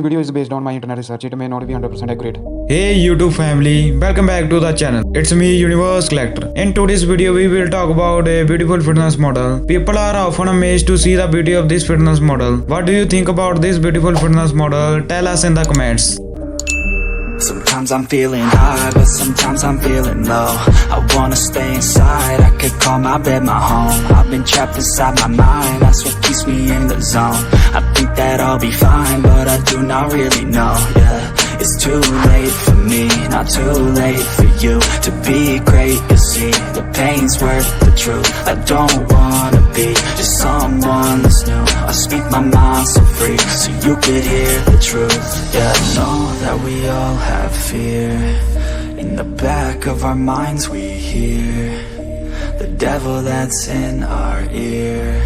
video is based on my internet research. It may not be 100% accurate. Hey YouTube family, welcome back to the channel. It's me, Univerze Collector. In today's video, we will talk about a beautiful fitness model. People are often amazed to see the beauty of this fitness model. What do you think about this beautiful fitness model? Tell us in the comments. Sometimes I'm feeling high, but sometimes I'm feeling low. I wanna stay inside, I could call my bed my home. I've been trapped inside my mind, that's what keeps me in the zone. I think that I'll be fine, but I do not really know, yeah. It's too late for me, not too late for you to be great, you see. The pain's worth the truth. I don't wanna be just someone that's new. I speak my mind so free, so you could hear the truth, yeah. I know that we all have fear. In the back of our minds we hear the devil that's in our ear.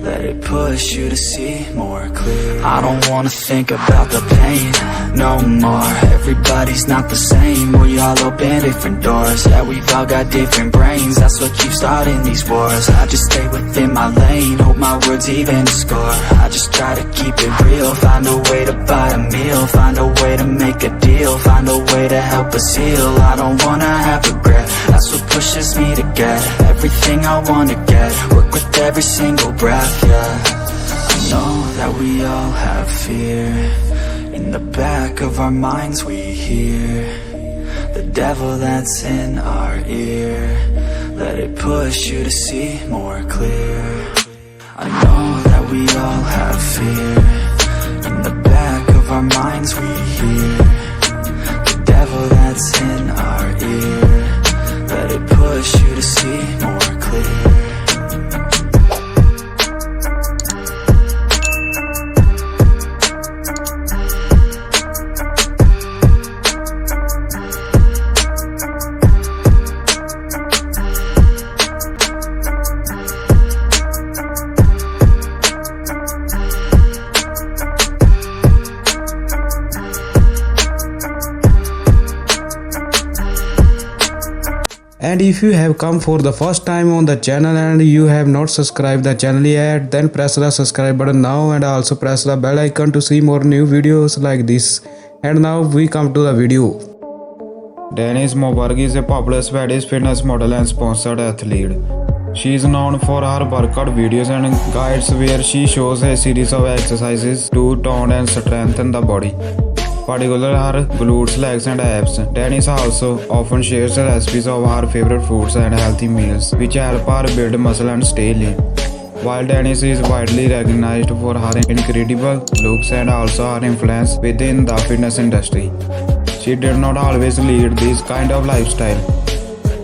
Let it push you to see more clear. I don't wanna think about the pain no more. Everybody's not the same. We all open different doors. Yeah, we've all got different brains. That's what keeps starting these wars. I just stay within my lane, hope my words even score. I just try to keep it real. Find a way to buy a meal, find a way to make a deal, find a way to help us heal. I don't wanna have regret. That's what pushes me to get everything I wanna get. Work with every single breath, yeah. I know that we all have fear. In the back of our minds we hear the devil that's in our ear. Let it push you to see more clear. I know that we all have fear. In the back of our minds we hear the devil that's in our ear. Let it push you to see more clear. And if you have come for the first time on the channel and you have not subscribed the channel yet, then press the subscribe button now and also press the bell icon to see more new videos like this. And now we come to the video. Denice Moberg is a popular Swedish fitness model and sponsored athlete. She is known for her workout videos and guides where she shows a series of exercises to tone and strengthen the body, particularly her glutes, legs and abs. Denise also often shares recipes of her favorite foods and healthy meals, which help her build muscle and stay lean. While Denise is widely recognized for her incredible looks and also her influence within the fitness industry, she did not always lead this kind of lifestyle.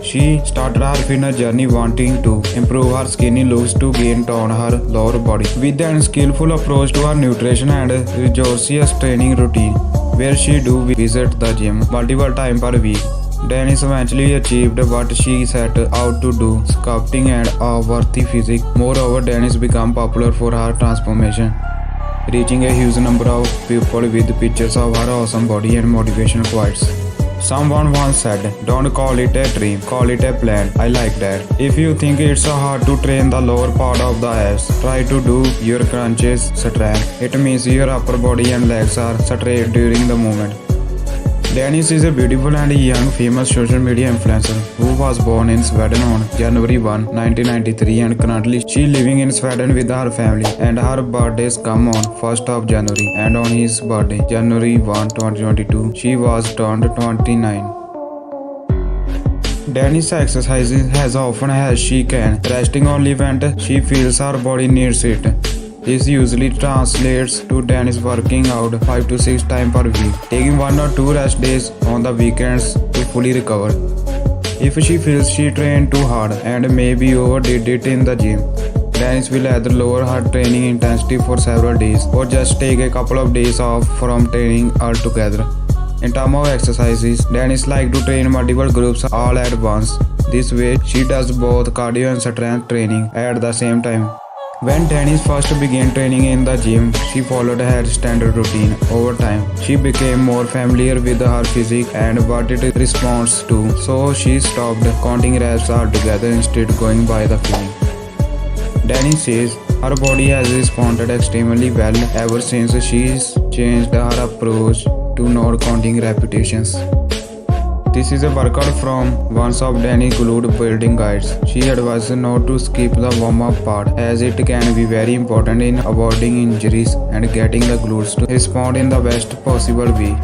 She started her fitness journey wanting to improve her skinny looks to gain tone her lower body. With an skillful approach to her nutrition and rigorous training routine, where she do visit the gym multiple times per week, Denise eventually achieved what she set out to do, sculpting and a worthy physique. Moreover, Denise became popular for her transformation, reaching a huge number of people with pictures of her awesome body and motivational quotes. Someone once said, "Don't call it a dream, call it a plan." I like that. If you think it's hard to train the lower part of the abs, try to do your crunches strength. It means your upper body and legs are straight during the movement. Denise is a beautiful and young famous social media influencer who was born in Sweden on January 1, 1993 and currently she living in Sweden with her family, and her birthdays come on 1st of January, and on his birthday, January 1, 2022, she was turned 29. Denise exercises as often as she can, resting only when she feels her body needs it. This usually translates to Denise working out 5 to 6 times per week, taking 1 or 2 rest days on the weekends to fully recover. If she feels she trained too hard and maybe overdid it in the gym, Denise will either lower her training intensity for several days or just take a couple of days off from training altogether. In terms of exercises, Denise likes to train multiple groups all at once. This way, she does both cardio and strength training at the same time. When Denise first began training in the gym, she followed her standard routine. Over time, she became more familiar with her physique and what it responds to, so she stopped counting reps altogether, instead going by the feeling. Denise says, Her body has responded extremely well ever since she's changed her approach to not counting repetitions. This is a workout from one of Denice glute building guides. She advises not to skip the warm-up part as it can be very important in avoiding injuries and getting the glutes to respond in the best possible way.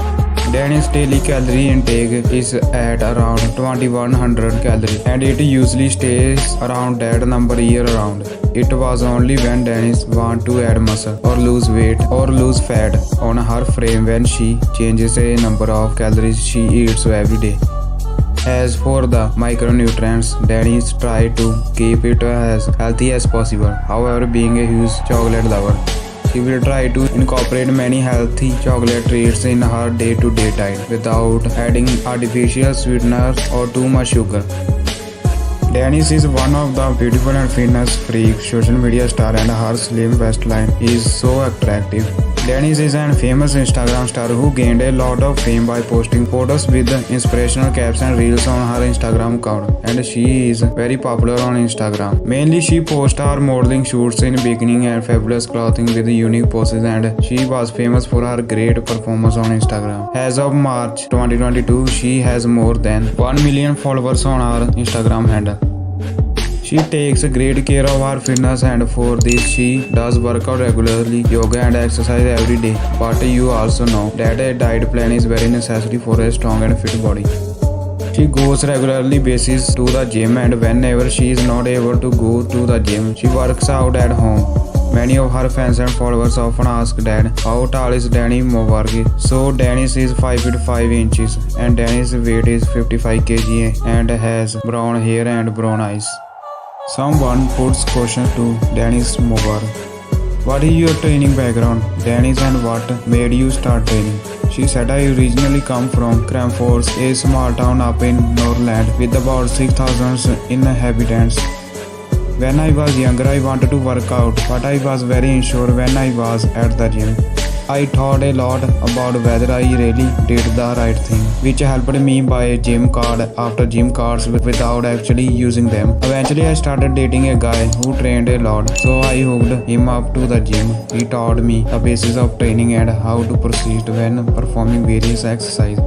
Denice's daily calorie intake is at around 2100 calories and it usually stays around that number year round. It was only when Denice wants to add muscle or lose weight or lose fat on her frame when she changes a number of calories she eats every day. As for the micronutrients, Denise tries to keep it as healthy as possible. However, being a huge chocolate lover, she will try to incorporate many healthy chocolate treats in her day-to-day diet without adding artificial sweeteners or too much sugar. Denise is one of the beautiful and fitness freak social media star and her slim waistline is so attractive. Denise is an famous Instagram star who gained a lot of fame by posting photos with inspirational captions and reels on her Instagram account, and she is very popular on Instagram. Mainly she posts her modeling shoots in bikini and fabulous clothing with unique poses, and she was famous for her great performance on Instagram. As of March 2022, she has more than 1 million followers on her Instagram handle. She takes great care of her fitness and for this she does workout regularly, yoga and exercise every day. But you also know that a diet plan is very necessary for a strong and fit body. She goes regularly basis to the gym and whenever she is not able to go to the gym, she works out at home. Many of her fans and followers often ask that how tall is Denice Moberg? So Denise is 5 feet 5 inches and Denice's weight is 55 kg and has brown hair and brown eyes. Someone puts question to Denice Moberg. What is your training background, Denise, and what made you start training? She said, I originally come from Kramfors, a small town up in Norrland with about 6,000 inhabitants. When I was younger, I wanted to work out, but I was very unsure when I was at the gym. I thought a lot about whether I really did the right thing, which helped me buy a gym card after gym cards without actually using them. Eventually, I started dating a guy who trained a lot, so I hooked him up to the gym. He taught me the basics of training and how to proceed when performing various exercises.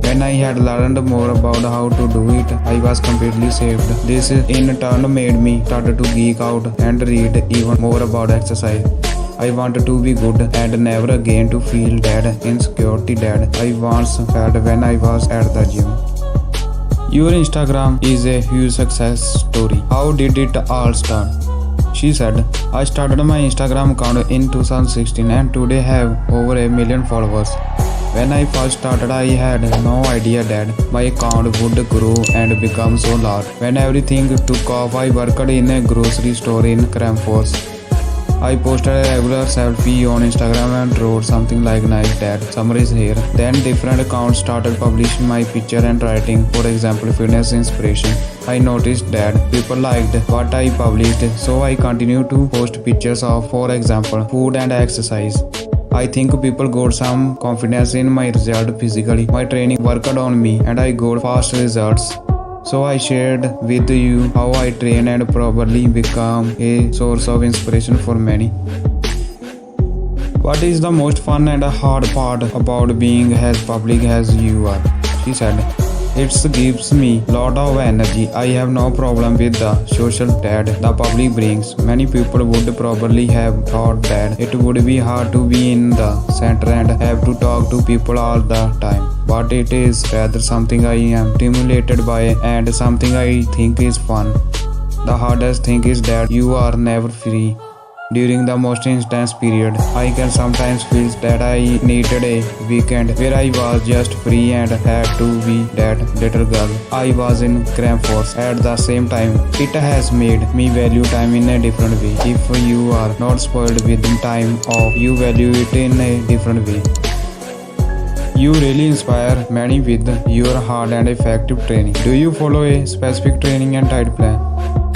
When I had learned more about how to do it, I was completely saved. This in turn made me start to geek out and read even more about exercise. I wanted to be good and never again to feel that insecurity that I once felt when I was at the gym. Your Instagram is a huge success story. How did it all start? She said, I started my Instagram account in 2016 and today have over 1 million followers. When I first started, I had no idea that my account would grow and become so large. When everything took off, I worked in a grocery store in Kramfors. I posted a regular selfie on Instagram and wrote something like nice dad, summer is here. Then different accounts started publishing my picture and writing, for example, fitness inspiration. I noticed that people liked what I published, so I continued to post pictures of, for example, food and exercise. I think people got some confidence in my result physically. My training worked on me and I got fast results. So I shared with you how I train and probably become a source of inspiration for many. What is the most fun and hard part about being as public as you are? She said. It gives me lot of energy. I have no problem with the social that the public brings. Many people would probably have thought that it would be hard to be in the center and have to talk to people all the time. But it is rather something I am stimulated by and something I think is fun. The hardest thing is that you are never free. During the most intense period, I can sometimes feel that I needed a weekend where I was just free and had to be that little girl I was in Kramfors. At the same time, it has made me value time in a different way. If you are not spoiled with time off, you value it in a different way. You really inspire many with your hard and effective training. Do you follow a specific training and diet plan?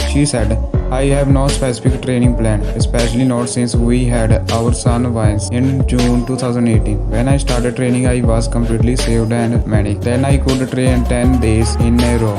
She said, I have no specific training plan, especially not since we had our son Vince in June 2018. When I started training, I was completely saved and manic. Then I could train 10 days in a row.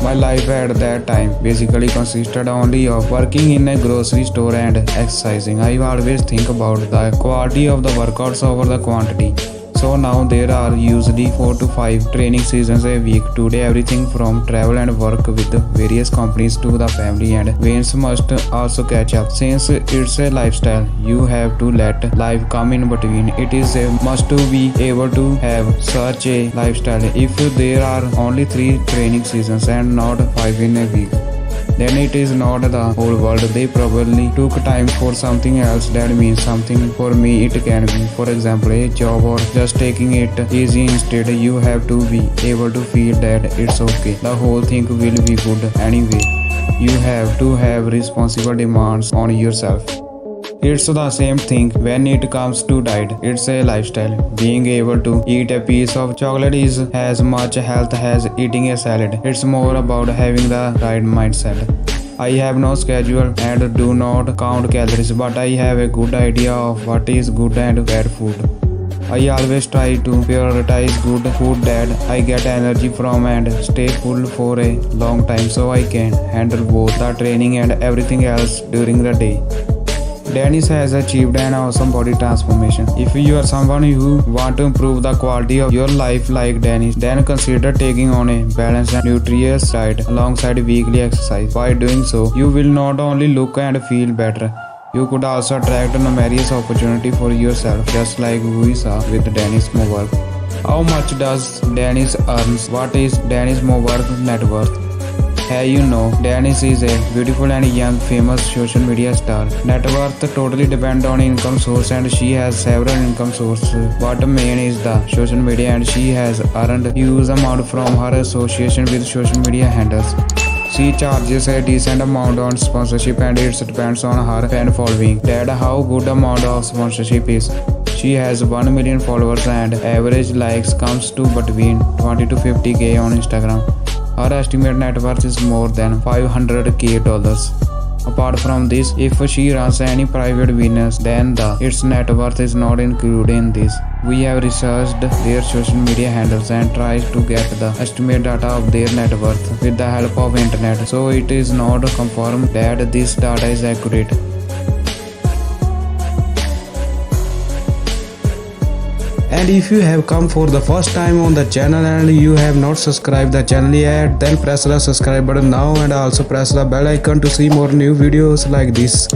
My life at that time basically consisted only of working in a grocery store and exercising. I always think about the quality of the workouts over the quantity. So now there are usually 4 to 5 training seasons a week. Today everything from travel and work with various companies to the family and veins must also catch up. Since it's a lifestyle, you have to let life come in between. It is a must to be able to have such a lifestyle. If there are only 3 training seasons and not 5 in a week, then it is not the whole world. They probably took time for something else that means something. For me, it can be, for example, a job or just taking it easy. Instead, you have to be able to feel that it's okay. The whole thing will be good anyway. You have to have responsible demands on yourself. It's the same thing when it comes to diet. It's a lifestyle. Being able to eat a piece of chocolate is as much health as eating a salad. It's more about having the right mindset. I have no schedule and do not count calories, but I have a good idea of what is good and bad food. I always try to prioritize good food that I get energy from and stay full for a long time so I can handle both the training and everything else during the day. Denise has achieved an awesome body transformation. If you are someone who want to improve the quality of your life like Denise, then consider taking on a balanced and nutritious diet alongside weekly exercise. By doing so, you will not only look and feel better, you could also attract numerous opportunity for yourself, just like we saw with Denice Moberg. How much does Denise earns? What is Denice Moberg net worth? Hey, you know, Denise is a beautiful and young famous social media star. Net worth totally depends on income source and she has several income sources. But main is the social media and she has earned huge amount from her association with social media handles. She charges a decent amount on sponsorship and it depends on her fan following. That's how good amount of sponsorship is. She has 1 million followers and average likes comes to between 20 to 50k on Instagram. Her estimated net worth is more than $500k. Apart from this, if she runs any private business, then its net worth is not included in this. We have researched their social media handles and tried to get the estimated data of their net worth with the help of internet, so it is not confirmed that this data is accurate. And if you have come for the first time on the channel and you have not subscribed the channel yet, then press the subscribe button now and also press the bell icon to see more new videos like this.